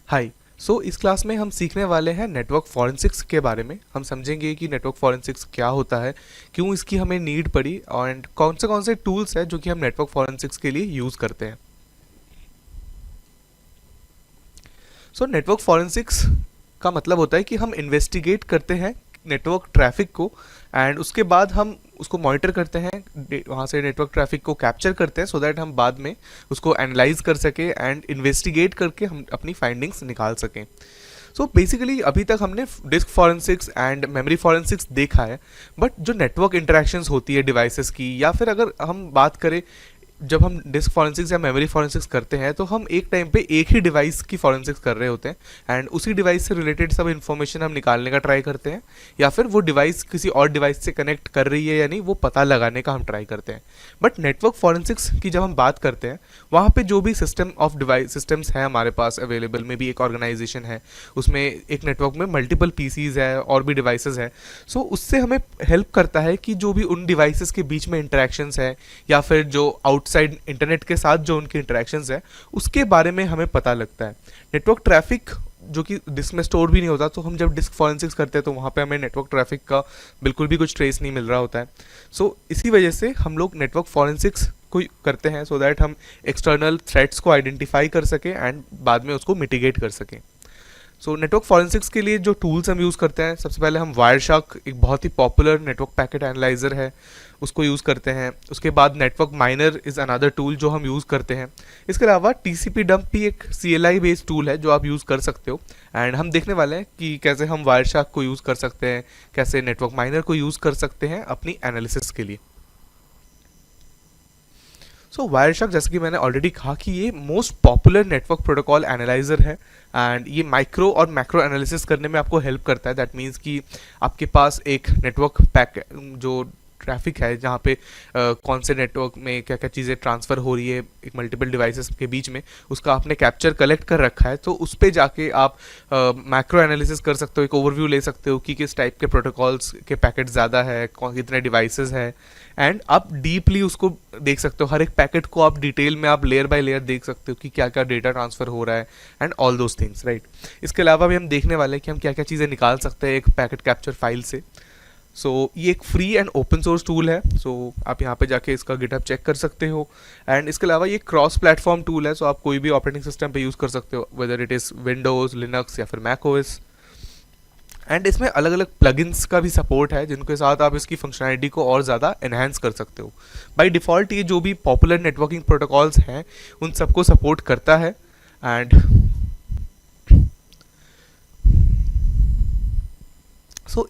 हाय। इस क्लास में हम सीखने वाले हैं नेटवर्क फॉरेंसिक्स के बारे में। हम समझेंगे कि नेटवर्क फॉरेंसिक्स क्या होता है, क्यों इसकी हमें नीड पड़ी और कौन से टूल्स हैं जो कि हम नेटवर्क फॉरेंसिक्स के लिए यूज़ करते हैं। नेटवर्क फॉरेंसिक्स का मतलब होता है कि हम इन्वेस्टिगेट करते हैं नेटवर्क ट्रैफिक को एंड उसके बाद हम उसको मॉनिटर करते हैं, वहाँ से नेटवर्क ट्रैफिक को कैप्चर करते हैं सो दैट हम बाद में उसको एनालाइज कर सकें एंड इन्वेस्टिगेट करके हम अपनी फाइंडिंग्स निकाल सकें। बेसिकली अभी तक हमने disk forensics and memory forensics देखा है, बट जो नेटवर्क इंटरेक्शंस होती है डिवाइसेस की, या फिर अगर हम बात करें जब हम डिस्क फॉरेंसिक्स या मेमोरी फॉरेंसिक्स करते हैं तो हम एक टाइम पे एक ही डिवाइस की फॉरेंसिक्स कर रहे होते हैं एंड उसी डिवाइस से रिलेटेड सब इन्फॉर्मेशन हम निकालने का ट्राई करते हैं, या फिर वो डिवाइस किसी और डिवाइस से कनेक्ट कर रही है या नहीं वो पता लगाने का हम ट्राई करते हैं। बट नेटवर्क फॉरेंसिक्स की जब हम बात करते हैं, वहाँ पे जो भी सिस्टम ऑफ डिवाइस सिस्टम्स है हमारे पास अवेलेबल, में भी एक ऑर्गेनाइजेशन है, उसमें एक नेटवर्क में मल्टीपल पीसीज है और भी डिवाइसेस है। उससे हमें हेल्प करता है कि जो भी उन डिवाइसेस के बीच में इंटरेक्शंस है या फिर जो आउटसाइड इंटरनेट के साथ जो उनके इंटरेक्शंस है उसके बारे में हमें पता लगता है। नेटवर्क ट्रैफिक जो कि डिस्क में स्टोर भी नहीं होता, तो हम जब डिस्क फॉरेंसिक्स करते हैं तो वहाँ पे हमें नेटवर्क ट्रैफिक का बिल्कुल भी कुछ ट्रेस नहीं मिल रहा होता है। इसी वजह से हम लोग नेटवर्क फॉरेंसिक्स को करते हैं सो दैट हम एक्सटर्नल थ्रेट्स को आइडेंटिफाई कर सकें एंड बाद में उसको मिटिगेट कर सकें। नेटवर्क फॉरेंसिक्स के लिए जो टूल्स हम यूज़ करते हैं, सबसे पहले हम वायरशार्क, एक बहुत ही पॉपुलर नेटवर्क पैकेट एनालाइजर है, उसको यूज़ करते हैं। उसके बाद network minor is another tool जो हम यूज़ करते हैं। इसके अलावा टीसीपी डंप भी एक सीएलआई बेस्ड टूल है जो आप यूज़ कर सकते हो एंड हम देखने वाले हैं कि कैसे हम वायरशार्क को यूज़ कर सकते हैं, कैसे नेटवर्क माइनर को यूज़ कर सकते हैं अपनी एनालिसिस के लिए। वायरशार्क, जैसे कि मैंने ऑलरेडी कहा कि ये most popular network protocol analyser है एंड ये माइक्रो और मैक्रो एनालिसिस करने में आपको हेल्प करता है। दैट मीन्स कि आपके पास एक नेटवर्क पैक जो ट्रैफिक है, जहाँ पे कौन से नेटवर्क में क्या क्या चीज़ें ट्रांसफ़र हो रही है एक मल्टीपल डिवाइसेस के बीच में, उसका आपने कैप्चर कलेक्ट कर रखा है, तो उस पर जाके आप मैक्रो एनालिसिस कर सकते हो, एक ओवरव्यू ले सकते हो कि किस टाइप के प्रोटोकॉल्स के पैकेट ज़्यादा है, कौन कितने डिवाइसेस है, एंड आप डीपली उसको देख सकते हो। हर एक पैकेट को आप डिटेल में आप लेयर बाय लेयर देख सकते हो कि क्या क्या डेटा ट्रांसफ़र हो रहा है and all those things, right. इसके अलावा भी हम देखने वाले हैं कि हम क्या क्या चीज़ें निकाल सकते हैं एक पैकेट कैप्चर फाइल से। ये एक free and open source tool है। आप यहाँ पे जाके इसका गिटहब चेक कर सकते हो एंड इसके अलावा ये क्रॉस प्लेटफॉर्म टूल है। आप कोई भी ऑपरेटिंग सिस्टम पे यूज़ कर सकते हो, whether it is Windows, Linux या फिर मैक ओएस। एंड इसमें अलग अलग प्लगइन्स का भी सपोर्ट है जिनके साथ आप इसकी फंक्शनैलिटी को और ज़्यादा एनहेंस कर सकते हो। बाय डिफ़ॉल्ट ये जो भी पॉपुलर नेटवर्किंग प्रोटोकॉल्स हैं उन सबको सपोर्ट करता है। एंड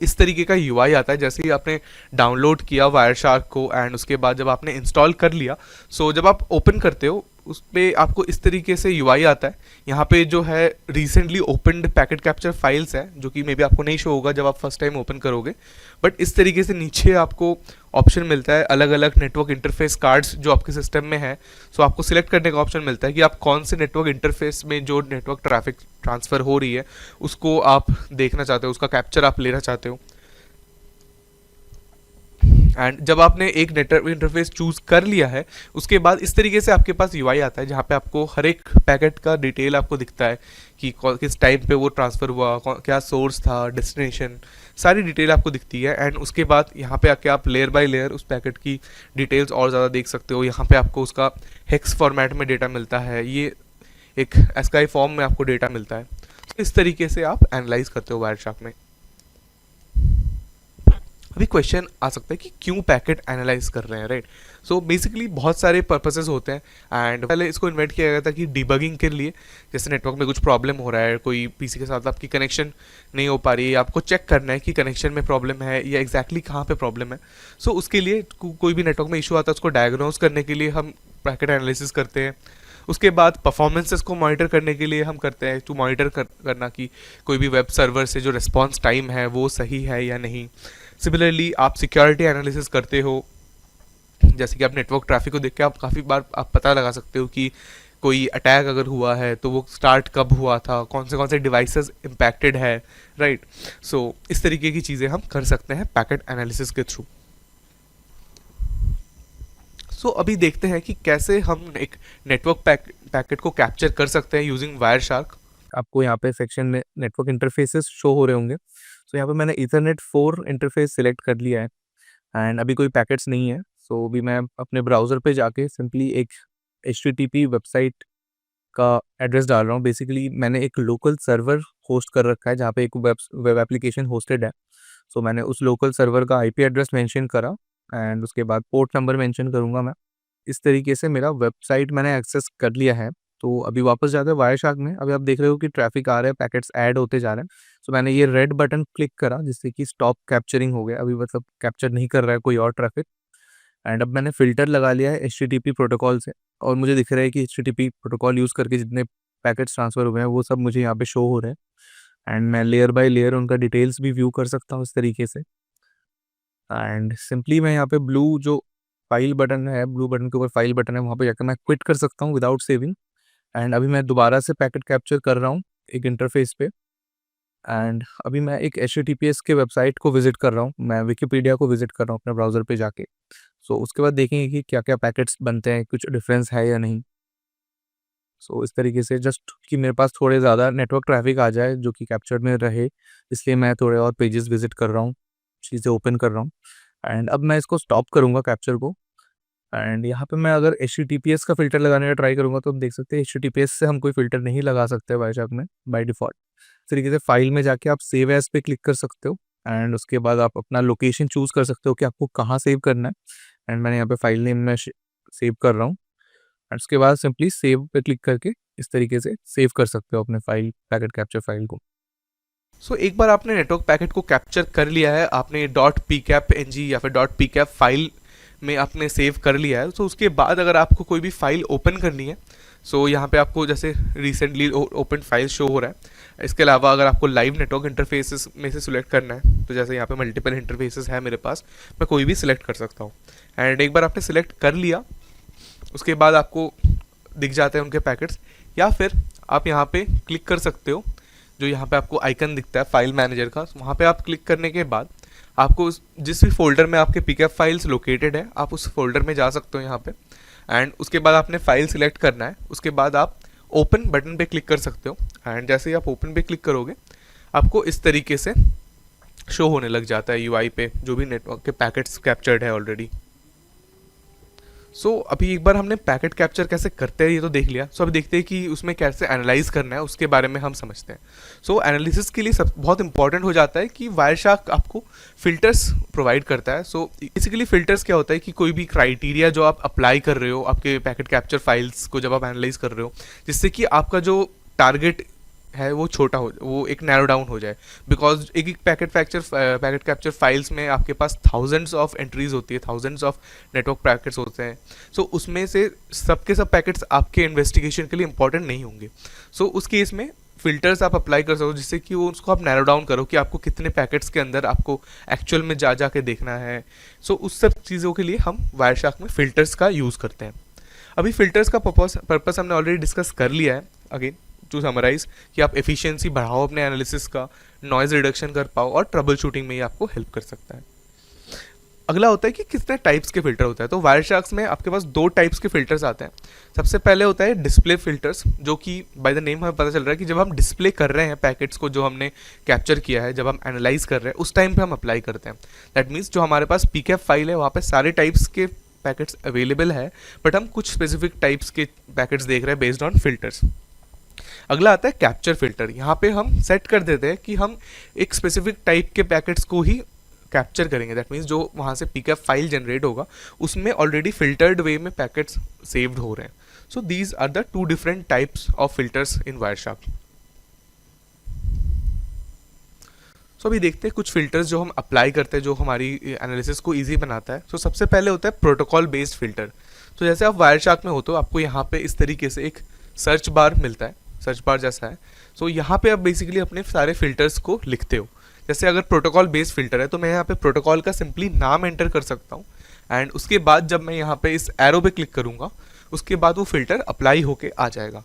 इस तरीके का यूआई आता है। जैसे ही आपने डाउनलोड किया वायरशार्क को एंड उसके बाद जब आपने इंस्टॉल कर लिया, जब आप ओपन करते हो उस पर आपको इस तरीके से यूआई आता है। यहाँ पे जो है recently opened packet capture files है, जो कि मे बी आपको नहीं शो होगा जब आप फर्स्ट टाइम ओपन करोगे, बट इस तरीके से नीचे आपको ऑप्शन मिलता है अलग अलग नेटवर्क इंटरफेस कार्ड्स जो आपके सिस्टम में है। आपको सिलेक्ट करने का ऑप्शन मिलता है कि आप कौन से नेटवर्क इंटरफेस में जो नेटवर्क ट्रैफिक ट्रांसफ़र हो रही है उसको आप देखना चाहते हो, उसका कैप्चर आप लेना चाहते हो। एंड जब आपने एक नेटवर्क इंटरफेस चूज़ कर लिया है उसके बाद इस तरीके से आपके पास यूआई आता है, जहाँ पे आपको हर एक पैकेट का डिटेल आपको दिखता है कि किस टाइम पे वो ट्रांसफ़र हुआ, क्या सोर्स था, डेस्टिनेशन, सारी डिटेल आपको दिखती है। एंड उसके बाद यहाँ पे आके आप लेयर बाय लेयर उस पैकेट की डिटेल्स और ज़्यादा देख सकते हो। यहाँ पे आपको उसका हेक्स फॉर्मेट में डेटा मिलता है, ये एक एस्काई फॉर्म में आपको डेटा मिलता है। इस तरीके से आप एनालाइज करते हो वायरशार्क में। अभी क्वेश्चन आ सकता है कि क्यों पैकेट एनालाइज कर रहे हैं, राइट। बेसिकली बहुत सारे पर्पसेस होते हैं एंड पहले इसको इन्वेंट किया गया था कि डिबगिंग के लिए, जैसे नेटवर्क में कुछ प्रॉब्लम हो रहा है, कोई पीसी के साथ आपकी कनेक्शन नहीं हो पा रही है, आपको चेक करना है कि कनेक्शन में प्रॉब्लम है या एग्जैक्टली कहाँ पे प्रॉब्लम है। उसके लिए कोई भी नेटवर्क में इशू आता है उसको डायग्नोज करने के लिए हम पैकेट एनालिसिस करते हैं। उसके बाद परफॉर्मेंसेस को मॉनिटर करने के लिए हम करते हैं, टू मॉनिटर करना कि कोई भी वेब सर्वर से जो रिस्पॉन्स टाइम है वो सही है या नहीं। सिमिलरली आप सिक्योरिटी एनालिसिस करते हो, जैसे कि आप नेटवर्क ट्रैफिक को देख के आप काफ़ी बार आप पता लगा सकते हो कि कोई अटैक अगर हुआ है तो वो स्टार्ट कब हुआ था, कौन से डिवाइसेस इम्पैक्टेड है, राइट। इस तरीके की चीज़ें हम कर सकते हैं पैकेट एनालिसिस के थ्रू। अभी देखते हैं कि कैसे हम एक नेटवर्क पैकेट को कैप्चर कर सकते हैं यूजिंग वायरशार्क। आपको यहाँ पे सेक्शन में नेटवर्क इंटरफेसेस शो हो रहे होंगे। सो यहाँ पे मैंने ईथरनेट 4 इंटरफेस सिलेक्ट कर लिया है एंड अभी कोई पैकेट्स नहीं है। सो अभी मैं अपने ब्राउज़र पे जाके सिंपली एक HTTP वेबसाइट का एड्रेस डाल रहा हूँ। बेसिकली मैंने एक लोकल सर्वर होस्ट कर रखा है जहाँ पे एक वेब एप्लीकेशन होस्टेड है। सो मैंने उस लोकल सर्वर का IP एड्रेस मेंशन करा एंड उसके बाद पोर्ट नंबर मेंशन करूँगा मैं। इस तरीके से मेरा वेबसाइट मैंने एक्सेस कर लिया है। तो अभी वापस जाते हैं वायरशार्क में। अभी आप देख रहे हो कि ट्रैफिक आ रहा है, पैकेट्स ऐड होते जा रहे हैं। सो मैंने ये रेड बटन क्लिक करा जिससे कि स्टॉप कैप्चरिंग हो गया। अभी मतलब कैप्चर नहीं कर रहा है कोई और ट्रैफिक। एंड अब मैंने फ़िल्टर लगा लिया है HTTP प्रोटोकॉल से और मुझे दिख रहा है कि HTTP प्रोटोकॉल यूज़ करके जितने पैकेट्स ट्रांसफ़र हुए हैं वो सब मुझे यहाँ पे शो हो रहे हैं एंड मैं लेयर बाय लेयर उनका डिटेल्स भी व्यू कर सकता हूँ इस तरीके से। एंड सिंपली मैं यहाँ पे ब्लू जो फाइल बटन है, ब्लू बटन के ऊपर फाइल बटन है, वहाँ पे जाकर मैं क्विट कर सकता हूँ विदाउट सेविंग। एंड अभी मैं दोबारा से पैकेट कैप्चर कर रहा हूँ एक इंटरफेस पे एंड अभी मैं एक HTTPS के वेबसाइट को विजिट कर रहा हूँ। मैं विकिपीडिया को विजिट कर रहा हूँ अपने ब्राउज़र पे जाके। सो उसके बाद देखेंगे कि क्या क्या पैकेट्स बनते हैं, कुछ डिफरेंस है या नहीं। सो इस तरीके से जस्ट कि मेरे पास थोड़े ज़्यादा नेटवर्क ट्रैफिक आ जाए जो कि कैप्चर्ड में रहे, इसलिए मैं थोड़े और पेजेस विजिट कर रहा हूँ, चीज़ें ओपन कर रहा हूँ। एंड अब मैं इसको स्टॉप करूँगा कैप्चर को। एंड यहाँ पे मैं अगर HTTPS का फ़िल्टर लगाने का ट्राई करूँगा तो आप देख सकते हैं HTTPS से हम कोई फ़िल्टर नहीं लगा सकते वायरशार्क में बाय डिफ़ॉल्ट। इस तरीके से फ़ाइल में जाके आप सेव एज़ पे क्लिक कर सकते हो एंड उसके बाद आप अपना लोकेशन चूज़ कर सकते हो कि आपको कहाँ सेव करना है। एंड मैंने यहाँ पे फ़ाइल नेम में सेव कर रहा हूँ एंड उसके बाद सिंपली सेव पे क्लिक करके इस तरीके से सेव कर सकते हो अपने फ़ाइल पैकेट कैप्चर फ़ाइल को। एक बार आपने नेटवर्क पैकेट को कैप्चर कर लिया है, आपने .pcap.ng या फिर .pcap फाइल में आपने सेव कर लिया है, तो उसके बाद अगर आपको कोई भी फाइल ओपन करनी है, यहाँ पे आपको जैसे रिसेंटली ओपन फाइल शो हो रहा है। इसके अलावा अगर आपको लाइव नेटवर्क इंटरफेसेस में से सिलेक्ट करना है, तो जैसे यहाँ पे मल्टीपल इंटरफेसेस है मेरे पास, मैं कोई भी सिलेक्ट कर सकता हूँ। एंड एक बार आपने सिलेक्ट कर लिया, उसके बाद आपको दिख जाते हैं उनके पैकेट्स, या फिर आप यहाँ पे क्लिक कर सकते हो, जो यहाँ पे आपको आइकन दिखता है फाइल मैनेजर का, वहाँ पे आप क्लिक करने के बाद आपको जिस भी फोल्डर में आपके पिकअप फाइल्स लोकेटेड है, आप उस फोल्डर में जा सकते हो यहाँ पे। एंड उसके बाद आपने फाइल सिलेक्ट करना है, उसके बाद आप ओपन बटन पे क्लिक कर सकते हो। एंड जैसे ही आप ओपन पे क्लिक करोगे, आपको इस तरीके से शो होने लग जाता है UI पे जो भी नेटवर्क के पैकेट्स कैप्चर्ड है ऑलरेडी। अभी एक बार हमने पैकेट कैप्चर कैसे करते हैं ये तो देख लिया। अभी देखते हैं कि उसमें कैसे एनालाइज करना है, उसके बारे में हम समझते हैं। एनालिसिस के लिए सब बहुत इंपॉर्टेंट हो जाता है कि वायरशार्क आपको फिल्टर्स प्रोवाइड करता है। बेसिकली फिल्टर्स क्या होता है कि कोई भी क्राइटेरिया जो आप अप्लाई कर रहे हो आपके पैकेट कैप्चर फाइल्स को जब आप एनालाइज कर रहे हो, जिससे कि आपका जो टारगेट है वो छोटा हो, वो एक नैरो डाउन हो जाए। बिकॉज एक एक पैकेट कैप्चर फाइल्स में आपके पास थाउजेंड्स ऑफ एंट्रीज होती है, थाउजेंड्स ऑफ नेटवर्क पैकेट्स होते हैं। उसमें से सबके सब पैकेट्स आपके इन्वेस्टिगेशन के लिए इंपॉर्टेंट नहीं होंगे। उस केस में फिल्टर्स आप अप्लाई कर सको जिससे कि वो उसको आप नैरो डाउन करो कि आपको कितने पैकेट्स के अंदर आपको एक्चुअल में जा के देखना है। उस सब चीज़ों के लिए हम वायरशार्क में फिल्टर्स का यूज़ करते हैं। अभी फिल्टर्स का पर्पस हमने ऑलरेडी डिस्कस कर लिया है। अगेन टू समराइज कि आप एफिशिएंसी बढ़ाओ अपने एनालिसिस का, नॉइज रिडक्शन कर पाओ, और ट्रबल शूटिंग में ये आपको हेल्प कर सकता है। अगला होता है कि कितने टाइप्स के फिल्टर होता है। तो वायरशार्क्स में आपके पास 2 टाइप्स के फिल्टर्स आते हैं। सबसे पहले होता है डिस्प्ले फिल्टर्स, जो कि बाय द नेम हमें पता चल रहा है कि जब हम डिस्प्ले कर रहे हैं पैकेट्स को जो हमने कैप्चर किया है, जब हम एनालाइज कर रहे हैं उस टाइम पे हम अप्लाई करते हैं। दैट मीन्स जो हमारे पास पीकैप फाइल है वहाँ पे सारे टाइप्स के पैकेट्स अवेलेबल है, बट हम कुछ स्पेसिफिक टाइप्स के पैकेट्स देख रहे हैं बेस्ड ऑन फिल्टर्स। अगला आता है कैप्चर फिल्टर। यहाँ पे हम सेट कर देते हैं कि हम एक स्पेसिफिक टाइप के पैकेट्स को ही कैप्चर करेंगे। दैट मीन्स जो वहाँ से पिकअप फाइल जनरेट होगा उसमें ऑलरेडी फिल्टर्ड वे में पैकेट्स सेव्ड हो रहे हैं। These are the 2 different types of filters in Wireshark. अभी देखते हैं कुछ फिल्टर्स जो हम अप्लाई करते हैं जो हमारी एनालिसिस को ईजी बनाता है। सबसे पहले होता है प्रोटोकॉल बेस्ड फिल्टर। जैसे आप वायरशार्क में हो तो आपको यहाँ पे इस तरीके से एक सर्च बार मिलता है, सर्च बार जैसा है। यहाँ पे आप बेसिकली अपने सारे फिल्टर्स को लिखते हो। जैसे अगर प्रोटोकॉल बेस्ड फिल्टर है तो मैं यहाँ पे प्रोटोकॉल का सिंपली नाम एंटर कर सकता हूँ, एंड उसके बाद जब मैं यहाँ पे इस एरो पे क्लिक करूँगा उसके बाद वो फिल्टर अप्लाई होके आ जाएगा।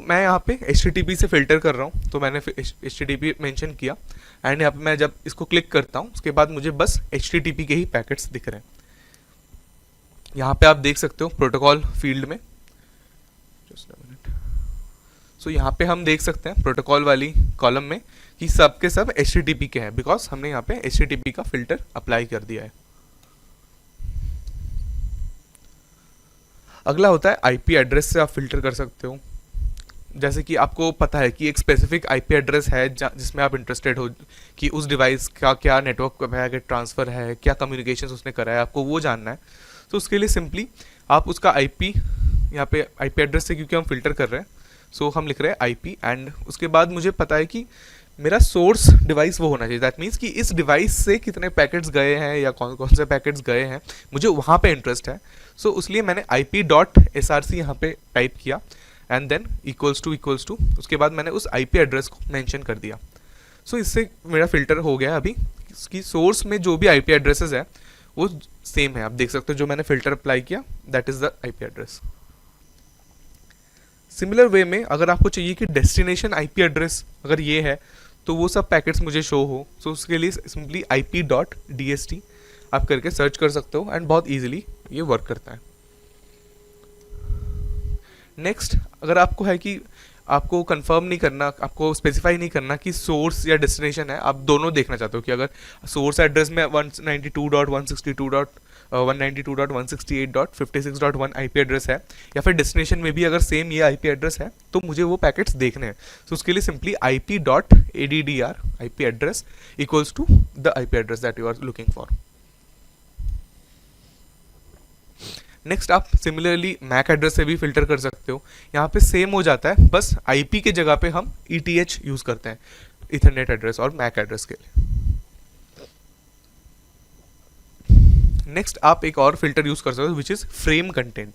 मैं यहाँ पे HTTP से फिल्टर कर रहा हूँ, तो मैंने HTTP मेंशन किया, एंड यहाँ पे मैं जब इसको क्लिक करता हूँ उसके बाद मुझे बस HTTP के ही पैकेट्स दिख रहे हैं। यहाँ पे आप देख सकते हो प्रोटोकॉल फील्ड में। सो यहाँ पे हम देख सकते हैं प्रोटोकॉल वाली कॉलम में कि सब के सब HTTP के हैं, बिकॉज हमने यहाँ पे HTTP का फिल्टर अप्लाई कर दिया है। अगला होता है आईपी एड्रेस से आप फिल्टर कर सकते हो। जैसे कि आपको पता है कि एक स्पेसिफिक आईपी एड्रेस है जिसमें आप इंटरेस्टेड हो कि उस डिवाइस का क्या नेटवर्क पैकेट ट्रांसफ़र है, क्या कम्युनिकेशन उसने करा है, आपको वो जानना है। तो उसके लिए सिंपली आप उसका आईपी, यहाँ पे आईपी एड्रेस से क्योंकि हम फिल्टर कर रहे हैं, सो हम लिख रहे हैं आईपी, एंड उसके बाद मुझे पता है कि मेरा सोर्स डिवाइस वो होना चाहिए। दैट मीन्स कि इस डिवाइस से कितने पैकेट्स गए हैं या कौन कौन से पैकेट्स गए हैं, मुझे वहाँ पे इंटरेस्ट है। सो उसलिए मैंने IP.src यहाँ पे टाइप किया एंड देन इक्वल्स टू उसके बाद मैंने उस आईपी एड्रेस को मेंशन कर दिया। सो इससे मेरा फिल्टर हो गया। अभी इसकी सोर्स में जो भी आईपी एड्रेसेस है वो सेम है, आप देख सकते हो जो मैंने फिल्टर अप्लाई किया that is the IP address. Similar way में अगर आपको चाहिए कि डेस्टिनेशन आईपी एड्रेस अगर ये है तो वो सब पैकेट्स मुझे शो हो, सो उसके लिए सिंपली IP.dst आप करके सर्च कर सकते हो एंड बहुत इजीली ये वर्क करता है। नेक्स्ट, अगर आपको है कि आपको कंफर्म नहीं करना, आपको स्पेसिफाई नहीं करना कि सोर्स या डेस्टिनेशन है, आप दोनों देखना चाहते हो कि अगर सोर्स एड्रेस में 192.162.168.56.1 आईपी एड्रेस है या फिर डेस्टिनेशन में भी अगर सेम ये आईपी एड्रेस है तो मुझे वो पैकेट्स देखने हैं। तो उसके लिए simply IP.addr IP address equals to the IP address that you are looking for. Next, आप सिमिलरली मैक एड्रेस से भी फिल्टर कर सकते हो। यहाँ पे सेम हो जाता है, बस आईपी के जगह पे हम ETH यूज़ करते हैं इथरनेट एड्रेस और मैक एड्रेस के लिए। नेक्स्ट, आप एक और फिल्टर यूज़ कर सकते हो विच इज़ फ्रेम कंटेंट।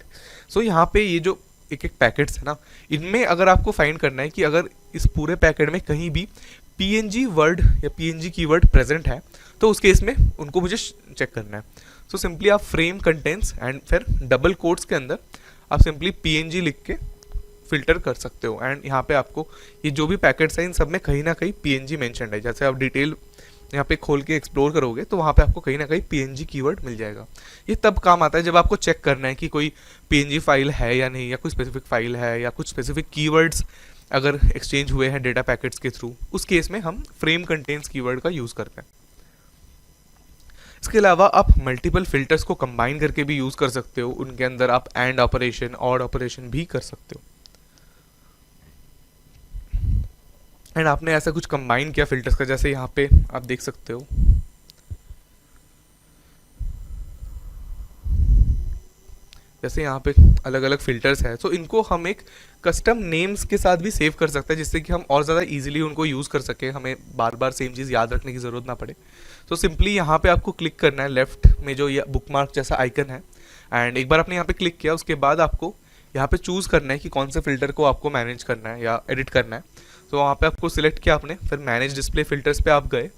सो यहाँ पे ये जो एक एक पैकेट्स है ना, इनमें अगर आपको फाइंड करना है कि अगर इस पूरे पैकेट में कहीं भी PNG वर्ड या PNG कीवर्ड प्रेजेंट है तो उस केस में उनको मुझे चेक करना है। सो सिंपली आप फ्रेम कंटेंट्स एंड फिर डबल कोट्स के अंदर आप सिंपली PNG लिख के फिल्टर कर सकते हो एंड यहाँ पे आपको ये जो भी पैकेट्स हैं इन सब में कहीं ना कहीं PNG मेंशन्ड है। जैसे आप डिटेल यहाँ पे खोल के एक्सप्लोर करोगे तो वहाँ पे आपको कहीं ना कहीं PNG कीवर्ड मिल जाएगा। ये तब काम आता है जब आपको चेक करना है कि कोई PNG फाइल है या नहीं, या कोई स्पेसिफिक फाइल है या कुछ स्पेसिफिक कीवर्ड्स अगर एक्सचेंज हुए हैं डेटा पैकेट्स के थ्रू, उस केस में हम फ्रेम कंटेंट्स कीवर्ड का यूज़ करते हैं। इसके अलावा आप मल्टीपल फिल्टर्स को कंबाइन करके भी यूज़ कर सकते हो। उनके अंदर आप एंड ऑपरेशन, ऑड ऑपरेशन भी कर सकते हो। एंड आपने ऐसा कुछ कंबाइन किया फिल्टर्स का, जैसे यहाँ पे आप देख सकते हो जैसे यहाँ पे अलग अलग फिल्टर्स है, तो इनको हम एक कस्टम नेम्स के साथ भी सेव कर सकते हैं जिससे कि हम और ज़्यादा इजीली उनको यूज़ कर सकें, हमें बार बार सेम चीज़ याद रखने की ज़रूरत ना पड़े। तो सिंपली यहाँ पे आपको क्लिक करना है लेफ्ट में जो ये बुकमार्क जैसा आइकन है, एंड एक बार आपने यहाँ पे क्लिक किया उसके बाद आपको यहाँ पे चूज़ करना है कि कौन से फिल्टर को आपको मैनेज करना है या एडिट करना है। तो वहाँ पे आपको सिलेक्ट किया आपने, फिर मैनेज डिस्प्ले फिल्टर्स पे आप गए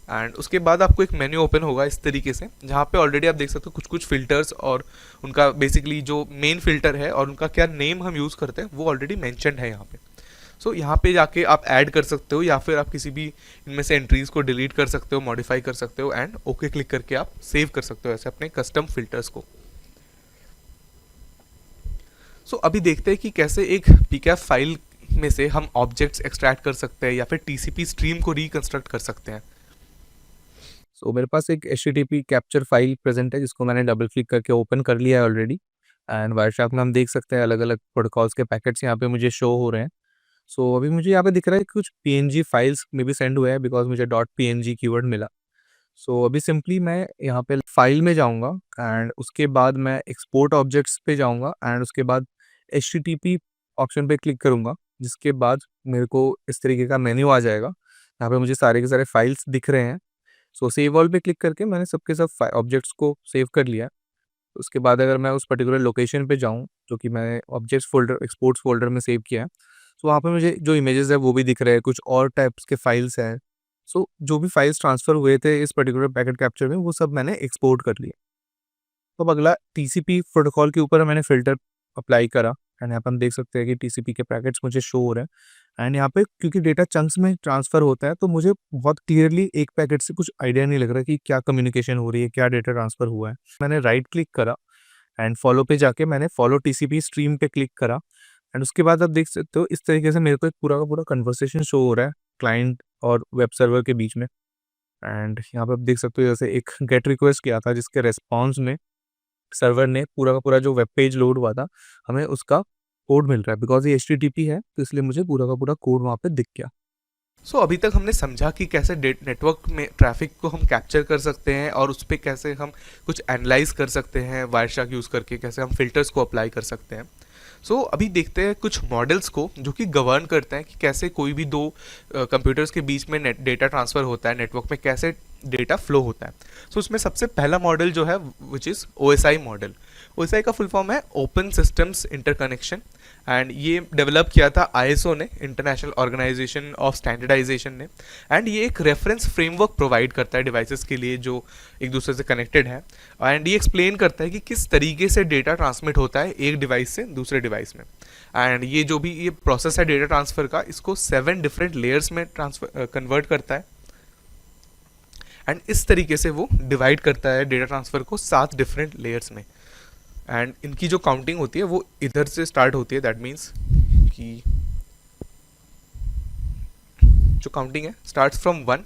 एंड उसके बाद आपको एक मेन्यू ओपन होगा इस तरीके से, जहाँ पे ऑलरेडी आप देख सकते हो कुछ कुछ फिल्टर्स और उनका बेसिकली जो मेन फिल्टर है और उनका क्या नेम हम यूज़ करते हैं वो ऑलरेडी मैंशनड है यहाँ पे। सो यहाँ पे जाके आप ऐड कर सकते हो या फिर आप किसी भी इनमें से एंट्रीज़ को डिलीट कर सकते हो, मॉडिफाई कर सकते हो एंड ओके क्लिक करके आप सेव कर सकते हो ऐसे अपने कस्टम फिल्टर्स को। सो अभी देखते हैं कि कैसे एक pcap फाइल में से हम ऑब्जेक्ट्स एक्सट्रैक्ट कर सकते हैं या फिर TCP स्ट्रीम को रिकंस्ट्रक्ट कर सकते हैं। सो मेरे पास एक HTTP कैप्चर फाइल प्रेजेंट है जिसको मैंने डबल क्लिक करके ओपन कर लिया है ऑलरेडी। एंड वायरशार्क में हम देख सकते हैं अलग अलग प्रोटोकॉल्स के पैकेट्स यहाँ पे मुझे शो हो रहे हैं। सो अभी मुझे यहाँ पे दिख रहा है कि कुछ PNG फाइल्स में भी सेंड हुए हैं बिकॉज मुझे .png कीवर्ड मिला। सो अभी सिंपली मैं यहाँ पे फाइल में जाऊँगा एंड उसके बाद मैं एक्सपोर्ट ऑब्जेक्ट्स पे जाऊँगा एंड उसके बाद HTTP ऑप्शन पे क्लिक करूँगा, जिसके बाद मेरे को इस तरीके का मेन्यू आ जाएगा। यहाँ पे मुझे सारे के सारे फाइल्स दिख रहे हैं। सो सेव ऑल पे क्लिक करके मैंने सबके सब ऑब्जेक्ट्स को सेव कर लिया। उसके बाद अगर मैं उस पर्टिकुलर लोकेशन पे जाऊँ जो कि मैंने ऑब्जेक्ट्स फोल्डर एक्सपोर्ट्स फोल्डर में सेव किया है, सो वहाँ पे मुझे जो इमेजेस है वो भी दिख रहे हैं, कुछ और टाइप्स के फाइल्स हैं। सो जो भी फाइल्स ट्रांसफ़र हुए थे इस पर्टिकुलर पैकेट कैप्चर में वो सब मैंने एक्सपोर्ट कर लिया। तो अब अगला TCP प्रोटोकॉल के ऊपर मैंने फ़िल्टर अप्लाई करा एंड यहाँ पे हम देख सकते हैं कि TCP के पैकेट्स मुझे शो हो रहे हैं। एंड यहाँ पे क्योंकि डेटा चंक्स में ट्रांसफ़र होता है तो मुझे बहुत क्लियरली एक पैकेट से कुछ आइडिया नहीं लग रहा कि क्या कम्युनिकेशन हो रही है, क्या डेटा ट्रांसफ़र हुआ है। मैंने राइट क्लिक करा एंड फॉलो पे जाके मैंने फॉलो TCP स्ट्रीम पे क्लिक करा एंड उसके बाद आप देख सकते हो इस तरीके से मेरे को एक पूरा का पूरा कन्वर्सेशन शो हो रहा है क्लाइंट और वेब सर्वर के बीच में। एंड यहाँ पे आप देख सकते हो जैसे एक गेट रिक्वेस्ट किया था जिसके रेस्पॉन्स में सर्वर ने पूरा का पूरा जो वेब पेज लोड हुआ था हमें उसका कोड मिल रहा है, बिकॉज ये एचटीटीपी है तो इसलिए मुझे पूरा का पूरा कोड वहाँ पे दिख गया। सो अभी तक हमने समझा कि कैसे नेटवर्क में ट्रैफिक को हम कैप्चर कर सकते हैं और उस पर कैसे हम कुछ एनालाइज कर सकते हैं वायरशार्क यूज़ करके, कैसे हम फिल्टर्स को अप्लाई कर सकते हैं। अभी देखते हैं कुछ मॉडल्स को जो कि गवर्न करते हैं कि कैसे कोई भी दो कंप्यूटर्स के बीच में डेटा ट्रांसफ़र होता है, नेटवर्क में कैसे डेटा फ्लो होता है। उसमें सबसे पहला मॉडल जो है which is OSI model. OSI का फुल फॉर्म है ओपन सिस्टम्स इंटरकनेक्शन, एंड ये डेवलप किया था आईएसओ ने, इंटरनेशनल ऑर्गेनाइजेशन ऑफ स्टैंडर्डाइजेशन ने। एंड ये एक रेफरेंस फ्रेमवर्क प्रोवाइड करता है डिवाइसेस के लिए जो एक दूसरे से कनेक्टेड है, एंड ये एक्सप्लेन करता है कि किस तरीके से डेटा ट्रांसमिट होता है एक डिवाइस से दूसरे डिवाइस में। एंड ये जो भी ये प्रोसेस है डेटा ट्रांसफ़र का, इसको 7 डिफरेंट लेयर्स में ट्रांसफर कन्वर्ट करता है। एंड इस तरीके से वो डिवाइड करता है डेटा ट्रांसफ़र को 7 डिफरेंट लेयर्स में। एंड इनकी जो काउंटिंग होती है वो इधर से स्टार्ट होती है, दैट मीन्स कि जो काउंटिंग है स्टार्ट्स फ्रॉम 1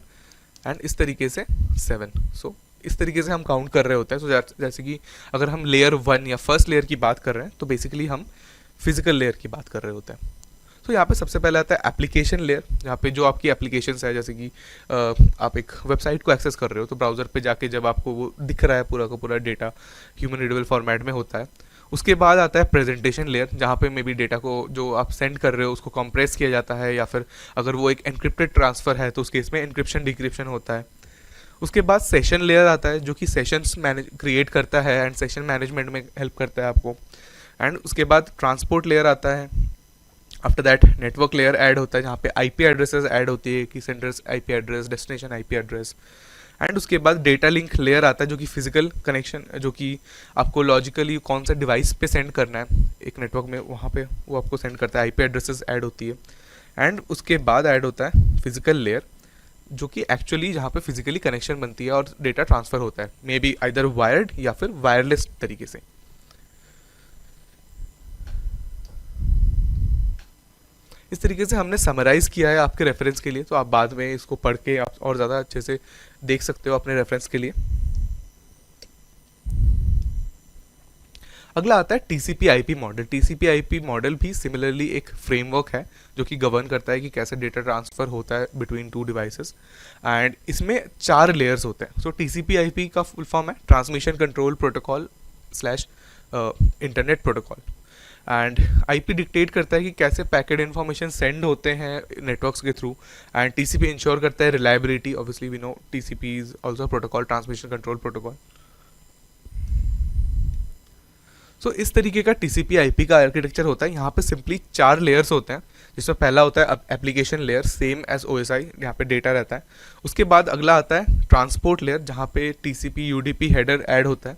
एंड इस तरीके से 7। इस तरीके से हम काउंट कर रहे होते हैं। जैसे कि अगर हम लेयर 1 या फर्स्ट लेयर की बात कर रहे हैं तो बेसिकली हम फिजिकल लेयर की बात कर रहे होते हैं। यहाँ पे सबसे पहले आता है एप्लीकेशन लेयर, जहाँ पे जो आपकी एप्लीकेशंस है, जैसे कि आप एक वेबसाइट को एक्सेस कर रहे हो तो ब्राउज़र पे जाके जब आपको वो दिख रहा है पूरा का पूरा डेटा ह्यूमन रीडेबल फॉर्मेट में होता है। उसके बाद आता है प्रेजेंटेशन लेयर, जहाँ पे मे बी डेटा को जो आप सेंड कर रहे हो उसको कंप्रेस किया जाता है, या फिर अगर वो एक एनक्रिप्टेड ट्रांसफ़र है तो उस केस में एनक्रिप्शन डिक्रिप्शन होता है। उसके बाद सेशन लेयर आता है जो कि सेशंस क्रिएट करता है एंड सेशन मैनेजमेंट में हेल्प करता है आपको। एंड उसके बाद ट्रांसपोर्ट लेयर आता है। After that network layer add होता है जहाँ पे आईपी एड्रेसेस ऐड होती है कि sender's IP address, destination IP address. And उसके बाद डेटा लिंक लेयर आता है जो कि फिजिकल कनेक्शन, जो कि आपको लॉजिकली कौन सा डिवाइस पे सेंड करना है एक नेटवर्क में, वहाँ पे वो आपको सेंड करता है, आईपी एड्रेसेस ऐड होती है। एंड उसके बाद ऐड होता है फिजिकल लेयर, जो कि एक्चुअली जहाँ पे फिजिकली कनेक्शन बनती है और डेटा ट्रांसफ़र होता है, मे बी आइदर वायर्ड या फिर वायरलेस तरीके से। इस तरीके से हमने समराइज़ किया है आपके रेफरेंस के लिए, तो आप बाद में इसको पढ़ के आप और ज़्यादा अच्छे से देख सकते हो अपने रेफरेंस के लिए। अगला आता है TCP IP model. TCP IP model भी सिमिलरली एक फ्रेमवर्क है जो कि गवर्न करता है कि कैसे डेटा ट्रांसफ़र होता है बिटवीन 2 डिवाइसेस। एंड इसमें 4 लेयर्स होते हैं। टीसीपी आईपी का फुल फॉर्म है transmission control protocol slash internet protocol. And IP dictate करता है कि कैसे पैकेट इन्फॉर्मेशन सेंड होते हैं नेटवर्क्स के थ्रू। एंड टीसीपी इंश्योर करता है reliability. Obviously we know TCP is also protocol, transmission control protocol. इस तरीके का टीसीपी आईपी का आर्किटेक्चर होता है। यहाँ पे सिंपली 4 लेयर्स होते हैं, जिसमें पहला होता है application layer, same as OSI, यहाँ पे डेटा रहता है। उसके बाद अगला आता है ट्रांसपोर्ट लेयर, जहाँ पे टीसीपी यूडीपी हेडर ऐड होता है।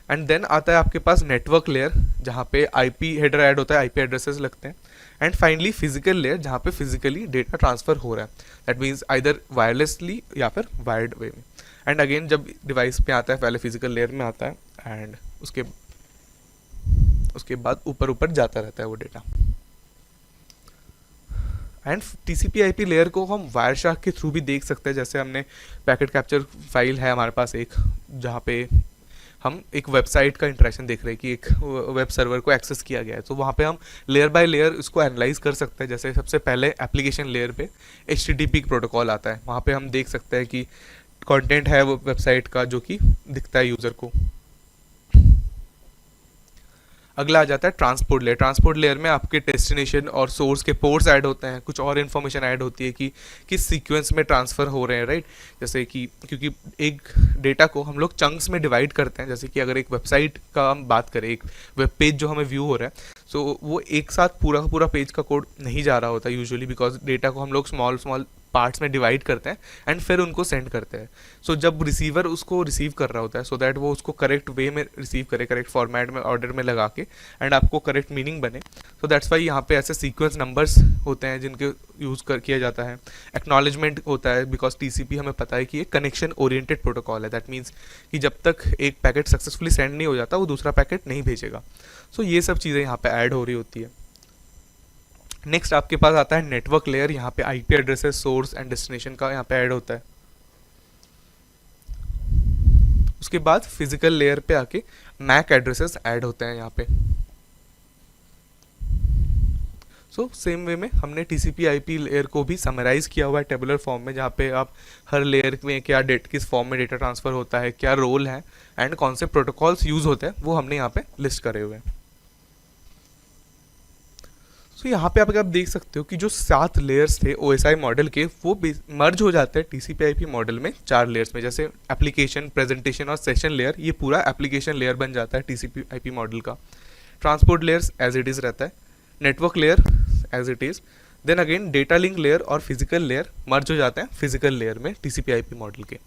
एंड देन आता है आपके पास नेटवर्क लेयर, जहाँ पे आईपी हेडर ऐड होता है, आईपी एड्रेसेस लगते हैं। एंड फाइनली फिजिकल लेयर, जहाँ पे फिजिकली डेटा ट्रांसफ़र हो रहा है, दैट मीन्स आइदर वायरलेसली या फिर वायर्ड वे में। एंड अगेन जब डिवाइस पे आता है पहले फिजिकल लेयर में आता है, एंड उसके बाद ऊपर ऊपर जाता रहता है वो data. And TCP IP layer को हम वायरशार्क के थ्रू भी देख सकते हैं। जैसे हमने पैकेट कैप्चर फाइल है हमारे पास एक, जहाँ पे हम एक वेबसाइट का इंटरेक्शन देख रहे हैं कि एक वेब सर्वर को एक्सेस किया गया है, तो वहाँ पे हम लेयर बाय लेयर उसको एनालाइज कर सकते हैं। जैसे सबसे पहले एप्लीकेशन लेयर पे HTTP प्रोटोकॉल आता है, वहाँ पे हम देख सकते हैं कि कंटेंट है वो वेबसाइट का जो कि दिखता है यूज़र को। अगला आ जाता है ट्रांसपोर्ट लेयर। ट्रांसपोर्ट लेयर में आपके डेस्टिनेशन और सोर्स के पोर्ट्स ऐड होते हैं, कुछ और इन्फॉर्मेशन ऐड होती है कि किस सीक्वेंस में ट्रांसफ़र हो रहे हैं, राइट। जैसे कि क्योंकि एक डेटा को हम लोग चंक्स में डिवाइड करते हैं, जैसे कि अगर एक वेबसाइट का हम बात करें, एक वेब पेज जो हमें व्यू हो रहा है, सो वो एक साथ पूरा का पूरा पेज का कोड नहीं जा रहा होता यूजुअली, बिकॉज डेटा को हम लोग स्मॉल पार्ट्स में डिवाइड करते हैं एंड फिर उनको सेंड करते हैं। जब रिसीवर उसको रिसीव कर रहा होता है, सो दैट वो उसको करेक्ट वे में रिसीव करे, करेक्ट फॉर्मेट में ऑर्डर में लगा के, एंड आपको करेक्ट मीनिंग बने। दैट्स वाई यहाँ पे ऐसे सीक्वेंस नंबर्स होते हैं जिनके यूज़ किया जाता है। एक्नॉलेजमेंट होता है, बिकॉज टीसीपी हमें पता है कि एक कनेक्शन ओरिएंटेड प्रोटोकॉल है। दैट मीन्स कि जब तक एक पैकेट सक्सेसफुली सेंड नहीं हो जाता वो दूसरा पैकेट नहीं भेजेगा। ये सब चीज़ें यहाँ पे ऐड हो रही होती है। नेक्स्ट आपके पास आता है नेटवर्क लेयर। यहाँ पे IP addresses, source and destination का यहाँ पे ऐड होता है। उसके बाद फिजिकल लेयर पे आके मैक एड्रेसेस ऐड होते हैं यहाँ पे। सो सेम वे में हमने टीसीपी आईपी लेयर को भी समराइज किया हुआ है टेबुलर फॉर्म में, जहाँ पे आप हर लेयर में क्या किस फॉर्म में डेटा ट्रांसफर होता है, क्या रोल है एंड कौन से प्रोटोकॉल्स यूज होते हैं, वो हमने यहाँ पे लिस्ट करे हुए हैं। सो यहाँ पे आप देख सकते हो कि जो 7 लेयर्स थे ओएसआई मॉडल के, वो मर्ज हो जाते हैं टीसीपी आईपी मॉडल में 4 लेयर्स में। जैसे एप्लीकेशन, प्रेजेंटेशन और सेशन लेयर, ये पूरा एप्लीकेशन लेयर बन जाता है टीसीपी आईपी मॉडल का। Transport layers as it is रहता है, network layer as it is, then again data link layer और फिजिकल लेयर मर्ज हो जाते हैं फिजिकल लेयर में टीसीपी आईपी मॉडल के।